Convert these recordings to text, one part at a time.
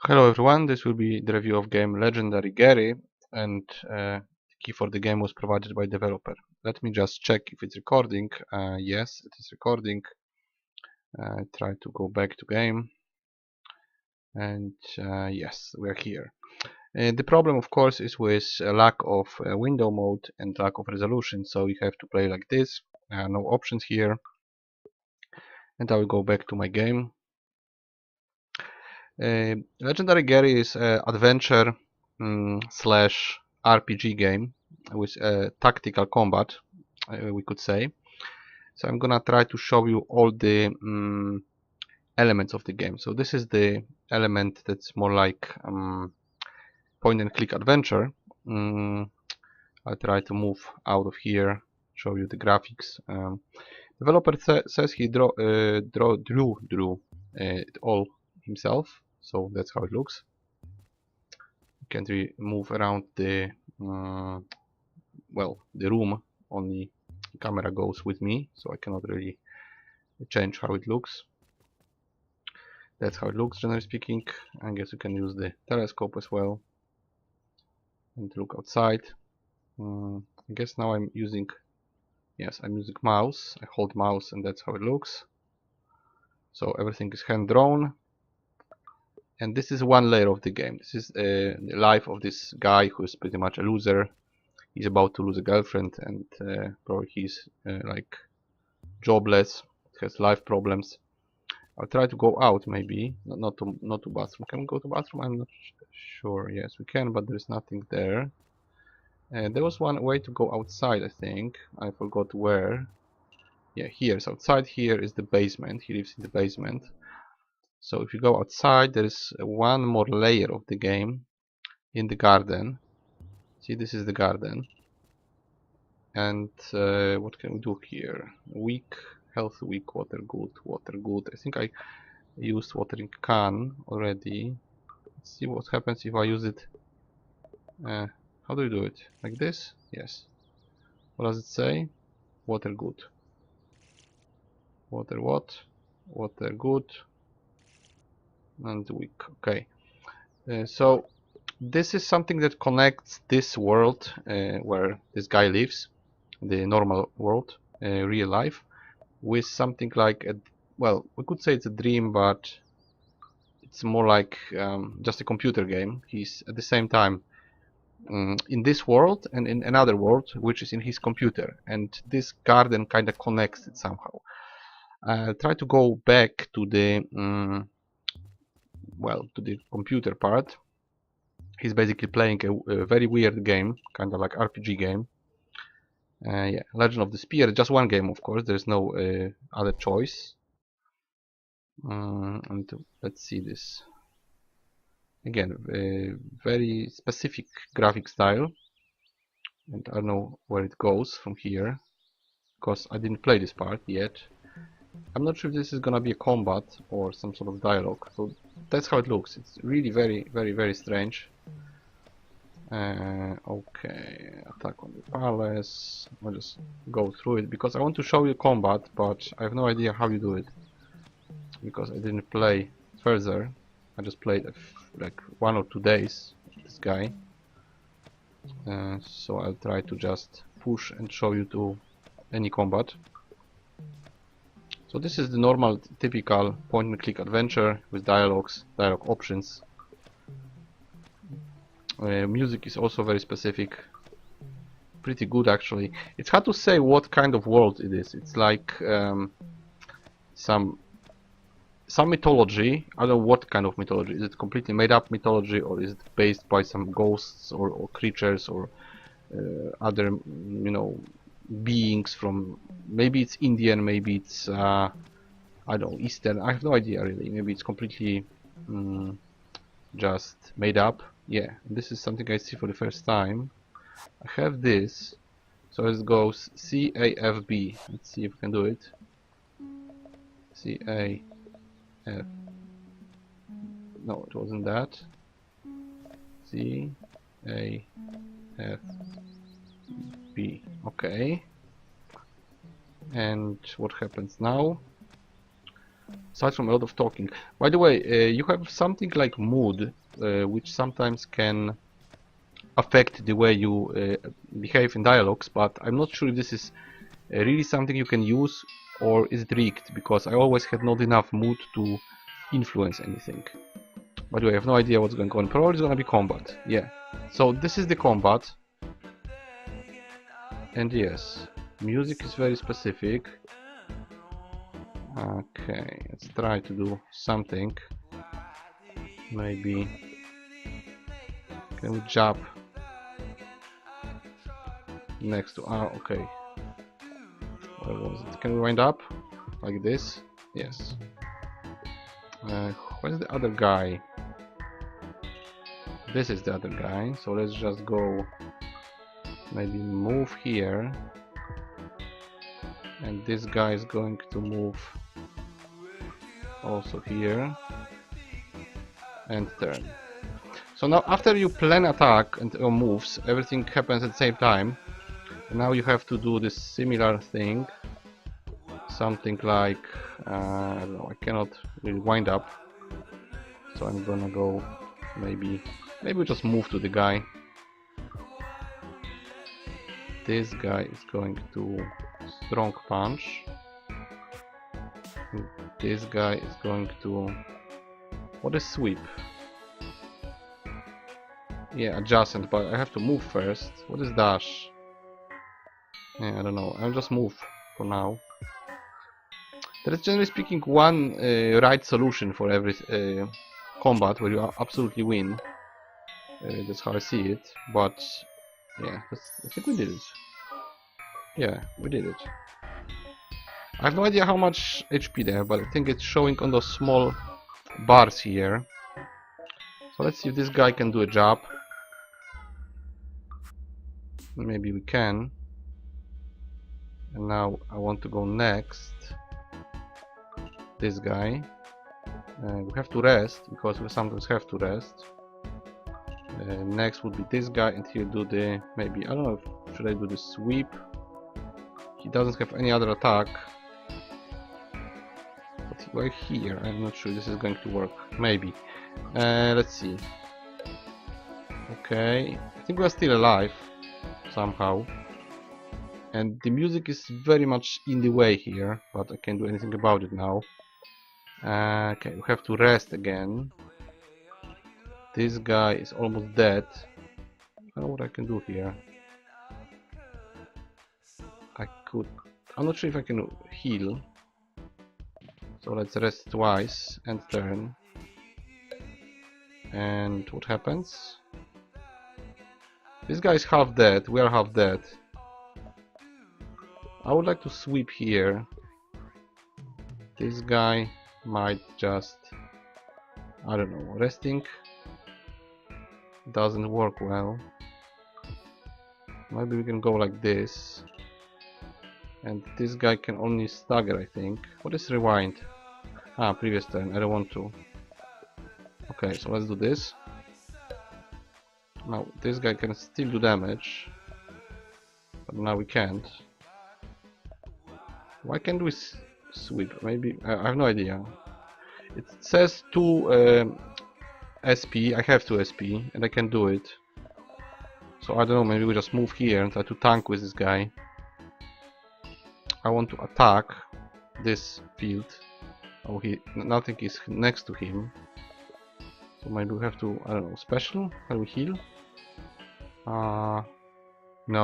Hello everyone, this will be the review of game Legendary Gary, and the key for the game was provided by developer. Let me just check if it's recording. Yes, it is recording. Try to go back to game, and yes, we are here. The problem of course is with lack of window mode and lack of resolution, so you have to play like this. No options here, and I will go back to my game. Legendary Gary is an adventure slash RPG game with tactical combat, we could say. So I'm gonna try to show you all the elements of the game. So this is the element that's more like point and click adventure. I'll try to move out of here, show you the graphics. Developer says he drew it all himself, so that's how it looks. You can't really move around the the room, only the camera goes with me, so I cannot really change how it looks. That's how it looks, generally speaking. I guess you can use the telescope as well and look outside. I guess now I'm using mouse. I hold mouse and that's how it looks. So everything is hand drawn, and this is one layer of the game. This is the life of this guy who is pretty much a loser. He's about to lose a girlfriend, and probably he's like jobless, has life problems. I'll try to go out, maybe not to bathroom. Can we go to bathroom? I'm not sure. Yes, we can, but there's nothing there. There was one way to go outside, I think. I forgot where. Yeah, here. So outside here is the basement. He lives in the basement. So if you go outside, there is one more layer of the game in the garden. See, this is the garden. And what can we do here? Weak, health, weak, water, good, water, good. I think I used watering can already. Let's see what happens if I use it. How do you do it? Like this? Yes. What does it say? Water good. Water what? Water good. And weak. Okay. So this is something that connects this world where this guy lives, the normal world, real life, with something like a, well, we could say it's a dream, but it's more like just a computer game. He's at the same time in this world and in another world, which is in his computer, and this garden kind of connects it somehow. I'll try to go back to the to the computer part. He's basically playing a very weird game, kind of like RPG game. Yeah, Legend of the Spear, just one game, of course. There's no other choice. And let's see this. Again, very specific graphic style, and I don't know where it goes from here, because I didn't play this part yet. I'm not sure if this is gonna be a combat or some sort of dialogue. So that's how it looks. It's really very strange. Okay, attack on the palace. I'll just go through it because I want to show you combat, but I have no idea how you do it because I didn't play further. I just played like 1 or 2 days with this guy. So I'll try to just push and show you to any combat. So this is the normal, typical point-and-click adventure with dialogue options. Music is also very specific, pretty good actually. It's hard to say what kind of world it is. It's like some mythology. I don't know what kind of mythology. Is it completely made up mythology, or is it based by some ghosts or creatures or other, you know, beings from, maybe it's Indian, maybe it's I don't know, Eastern. I have no idea really. Maybe it's completely just made up. Yeah, this is something I see for the first time. I have this, so it goes CAFB. Let's see if we can do it. CAF. No, it wasn't that. CAFB. Okay. And what happens now? aside from a lot of talking. By the way, you have something like mood, which sometimes can affect the way you behave in dialogues, but I'm not sure if this is really something you can use or is it rigged, because I always had not enough mood to influence anything. By the way, I have no idea what's going on. Probably it's gonna be combat. Yeah. So this is the combat. And yes, music is very specific. Okay, let's try to do something. Maybe can we jump next to okay. Where was it? Can we wind up like this? Yes. Where's the other guy? This is the other guy, so let's just go maybe move here, and this guy is going to move also here and turn. So now after you plan attack and your moves, everything happens at the same time. And now you have to do this similar thing, something like I don't know, I cannot really wind up, so I'm gonna go maybe just move to the guy. This guy is going to strong punch. This guy is going to, what is sweep? Yeah, adjacent, but I have to move first. What is dash? Yeah, I don't know. I'll just move for now. There is, generally speaking, one right solution for every combat where you absolutely win. That's how I see it. But yeah, I think we did it. Yeah, we did it. I have no idea how much HP they have, but I think it's showing on those small bars here. So let's see if this guy can do a job. Maybe we can. And now I want to go next. This guy. We have to rest, because we sometimes have to rest. Next would be this guy, and he'll do the, maybe, I don't know, should I do the sweep? He doesn't have any other attack. But right here, I'm not sure this is going to work. Maybe. Let's see. Okay, I think we're still alive somehow. And the music is very much in the way here, but I can't do anything about it now. Okay, we have to rest again. This guy is almost dead. I don't know what I can do here. I'm not sure if I can heal. So let's rest twice and turn. And what happens? This guy is half dead, we are half dead. I would like to sweep here. This guy might just, I don't know, resting doesn't work well. Maybe we can go like this. And this guy can only stagger, I think. What is rewind? Ah, previous turn, I don't want to. Okay, so let's do this. Now, this guy can still do damage. But now we can't. Why can't we sweep? Maybe, I have no idea. It says 2 SP, I have 2 SP, and I can do it. So I don't know, maybe we just move here and try to tank with this guy. I want to attack this field. Oh, nothing is next to him. So maybe we have to, I don't know, special? Can we heal? No,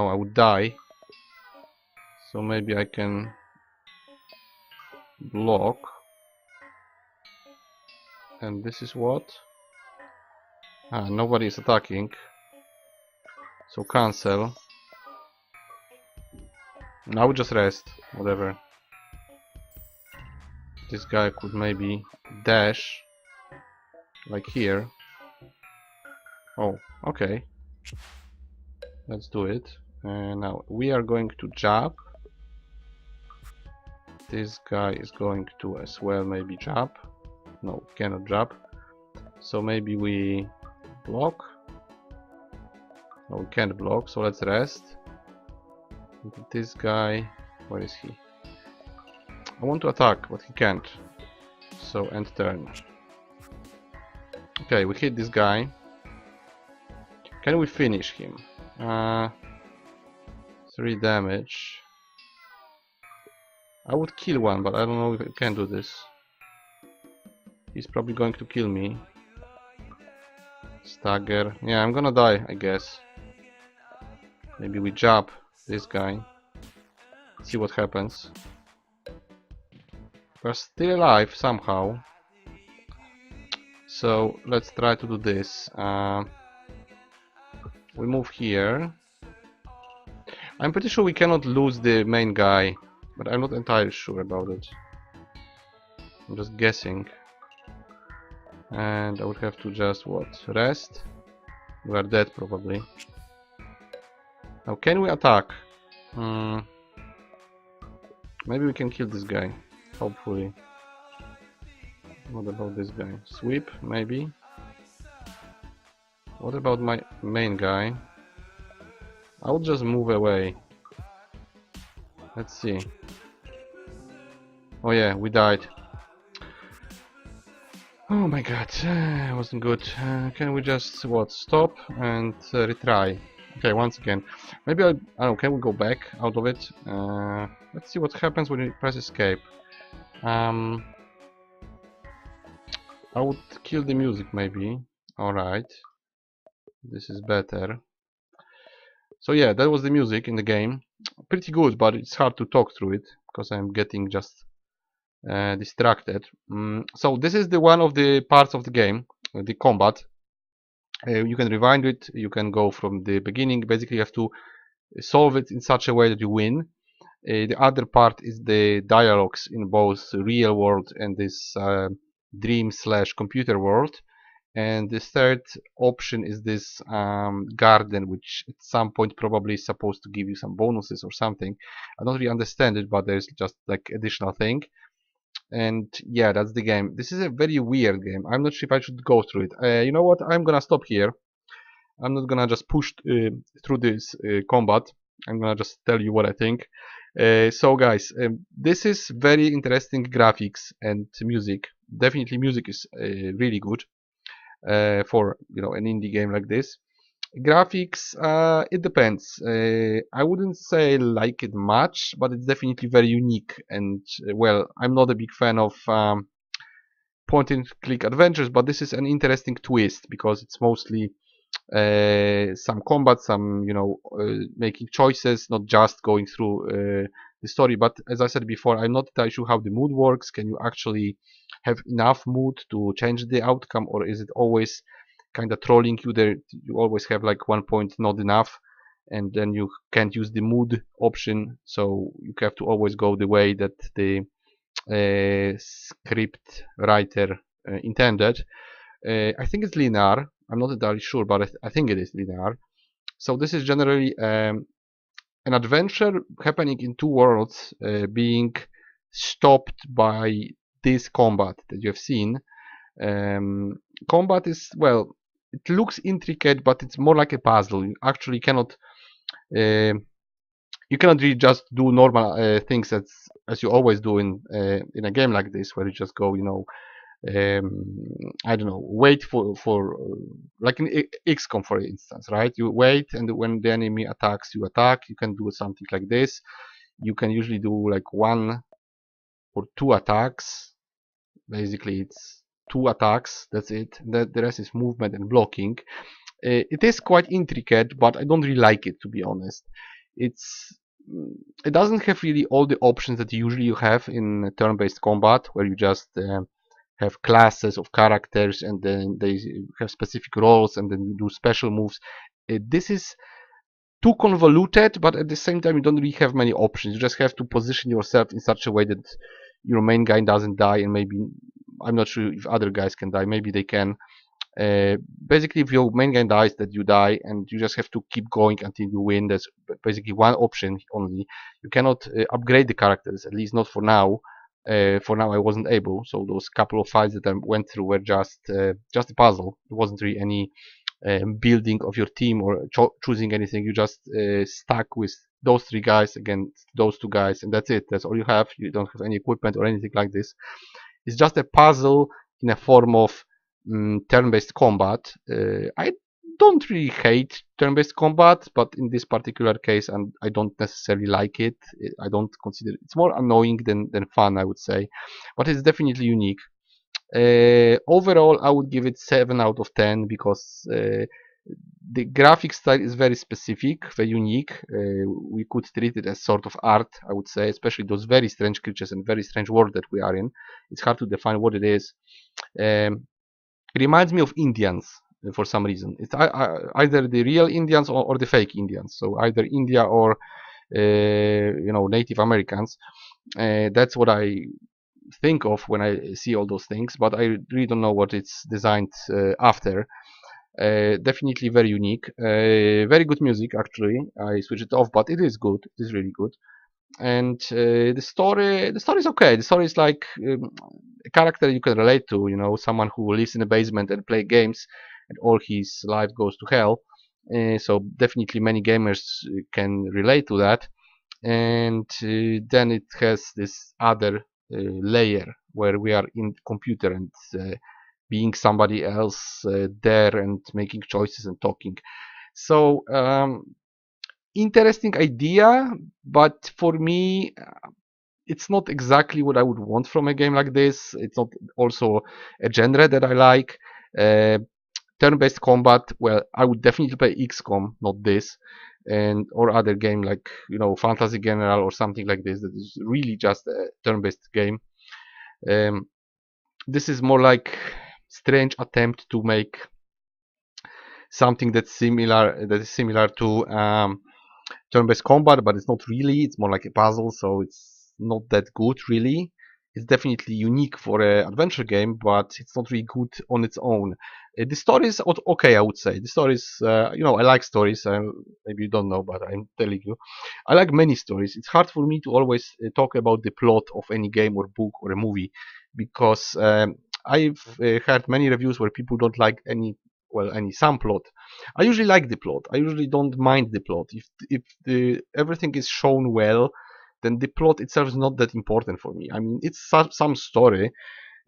I would die. So maybe I can block. And this is what? Nobody is attacking. So cancel. Now we just rest, whatever. This guy could maybe dash, like here. Oh, okay. Let's do it. And now we are going to jab. This guy is going to as well maybe jab. No, cannot jab. So maybe we block. No, we can't block, so let's rest. This guy, where is he? I want to attack, but he can't. So end turn. Okay, we hit this guy. Can we finish him? 3 damage. I would kill one, but I don't know if I can do this. He's probably going to kill me. Stagger. Yeah, I'm gonna die, I guess. Maybe we jab this guy. See what happens. We're still alive somehow. So let's try to do this. We move here. I'm pretty sure we cannot lose the main guy, but I'm not entirely sure about it. I'm just guessing. And I would have to just what? Rest? We are dead probably. Now can we attack? Maybe we can kill this guy. Hopefully. What about this guy? Sweep, maybe? What about my main guy? I will just move away. Let's see. Oh yeah, we died. Oh my god, wasn't good. Can we just, what, stop and retry? Okay, once again. Maybe I don't know, can we go back out of it? Let's see what happens when you press escape. I would kill the music maybe. Alright. This is better. So yeah, that was the music in the game. Pretty good, but it's hard to talk through it because I'm getting just distracted. So this is the one of the parts of the game, the combat. You can rewind it, you can go from the beginning. Basically you have to solve it in such a way that you win. The other part is the dialogues in both real world and this dream/computer world. And the third option is this garden, which at some point probably is supposed to give you some bonuses or something. I don't really understand it, but there's just like additional thing. And yeah, that's the game. This is a very weird game. I'm not sure if I should go through it. You know what? I'm gonna stop here. I'm not gonna just push through this combat. I'm gonna just tell you what I think. So guys, this is very interesting graphics and music. Definitely music is really good for an indie game like this. Graphics, it depends. I wouldn't say like it much, but it's definitely very unique. And well, I'm not a big fan of point and click adventures, but this is an interesting twist because it's mostly some combat, some making choices, not just going through the story. But as I said before, I'm not entirely sure how the mood works. Can you actually have enough mood to change the outcome, or is it always kind of trolling you? There you always have like 1 point not enough, and then you can't use the mood option, so you have to always go the way that the script writer intended. I think it's linear. I'm not entirely sure, but I think it is linear. So this is generally an adventure happening in two worlds, being stopped by this combat that you have seen. Combat is, well, it looks intricate, but it's more like a puzzle. You actually cannot really just do normal things as you always do in a game like this, where you just go, I don't know, wait for like in XCOM for instance, right? You wait, and when the enemy attacks, you attack. You can do something like this. You can usually do like 1 or 2 attacks. Basically, it's 2 attacks. That's it. The rest is movement and blocking. It is quite intricate, but I don't really like it, to be honest. It doesn't have really all the options that usually you have in turn-based combat, where you just have classes of characters and then they have specific roles and then you do special moves. This is too convoluted, but at the same time you don't really have many options. You just have to position yourself in such a way that your main guy doesn't die, and maybe, I'm not sure if other guys can die, maybe they can. Basically, if your main guy dies, that you die, and you just have to keep going until you win. There's basically one option only. You cannot upgrade the characters, at least not for now. For now, I wasn't able. So those couple of fights that I went through were just a puzzle. It wasn't really any building of your team or choosing anything. You just stuck with those 3 guys against those 2 guys, and that's it. That's all you have. You don't have any equipment or anything like this. It's just a puzzle in a form of turn-based combat. I don't really hate turn-based combat, but in this particular case, I don't necessarily like it. I don't consider it's more annoying than fun, I would say, but it's definitely unique. Overall, I would give it 7 out of 10 because the graphic style is very specific, very unique. We could treat it as sort of art, I would say, especially those very strange creatures and very strange world that we are in. It's hard to define what it is. It reminds me of Indians for some reason. It's either the real Indians or the fake Indians. So either India or Native Americans. That's what I think of when I see all those things, but I really don't know what it's designed after. Definitely very unique. Very good music, actually. I switched it off, but it is good. It is really good. And the story is okay. The story is like a character you can relate to. Someone who lives in a basement and play games, and all his life goes to hell. So definitely many gamers can relate to that. And then it has this other layer where we are in computer and being somebody else there and making choices and talking. So interesting idea, but for me it's not exactly what I would want from a game like this. It's not also a genre that I like. Turn-based combat, well, I would definitely play XCOM, not this, and or other game like Fantasy General or something like this that is really just a turn-based game. This is more like strange attempt to make something that is similar to turn-based combat, but it's not really. It's more like a puzzle, so it's not that good really. It's definitely unique for an adventure game, but it's not really good on its own. The story is okay, I would say. The story is, I like stories. Maybe you don't know, but I'm telling you, I like many stories. It's hard for me to always talk about the plot of any game or book or a movie because I've heard many reviews where people don't like some plot. I usually like the plot. I usually don't mind the plot. If everything is shown well, then the plot itself is not that important for me. I mean, it's some story.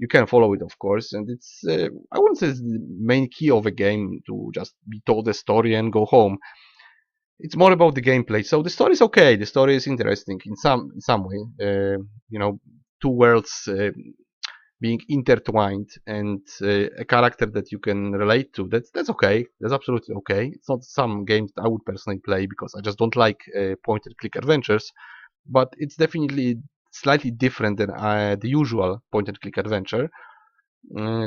You can follow it, of course, and it's I wouldn't say it's the main key of a game to just be told a story and go home. It's more about the gameplay. So the story is okay. The story is interesting in some way. Two worlds being intertwined and a character that you can relate to. That's okay. That's absolutely okay. It's not some games that I would personally play because I just don't like point and click adventures, but it's definitely slightly different than the usual point and click adventure.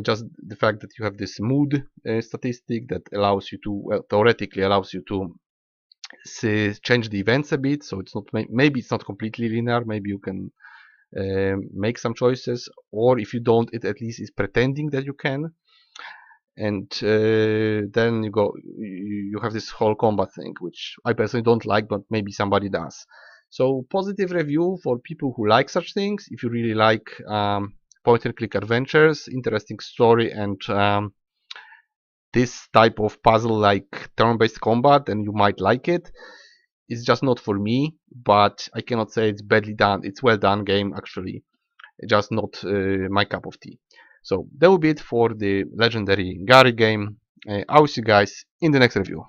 Just the fact that you have this mood statistic that allows you to, well, theoretically allows you to change the events a bit. So it's not, maybe it's not completely linear. Maybe you can make some choices, or if you don't, it at least is pretending that you can. And then you have this whole combat thing, which I personally don't like, but maybe somebody does. So positive review for people who like such things. If you really like point and click adventures, interesting story, and this type of puzzle like turn-based combat, then you might like it. It's just not for me, but I cannot say it's badly done. It's well done game, actually, just not my cup of tea. So that will be it for the legendary Gary game. I will see you guys in the next review.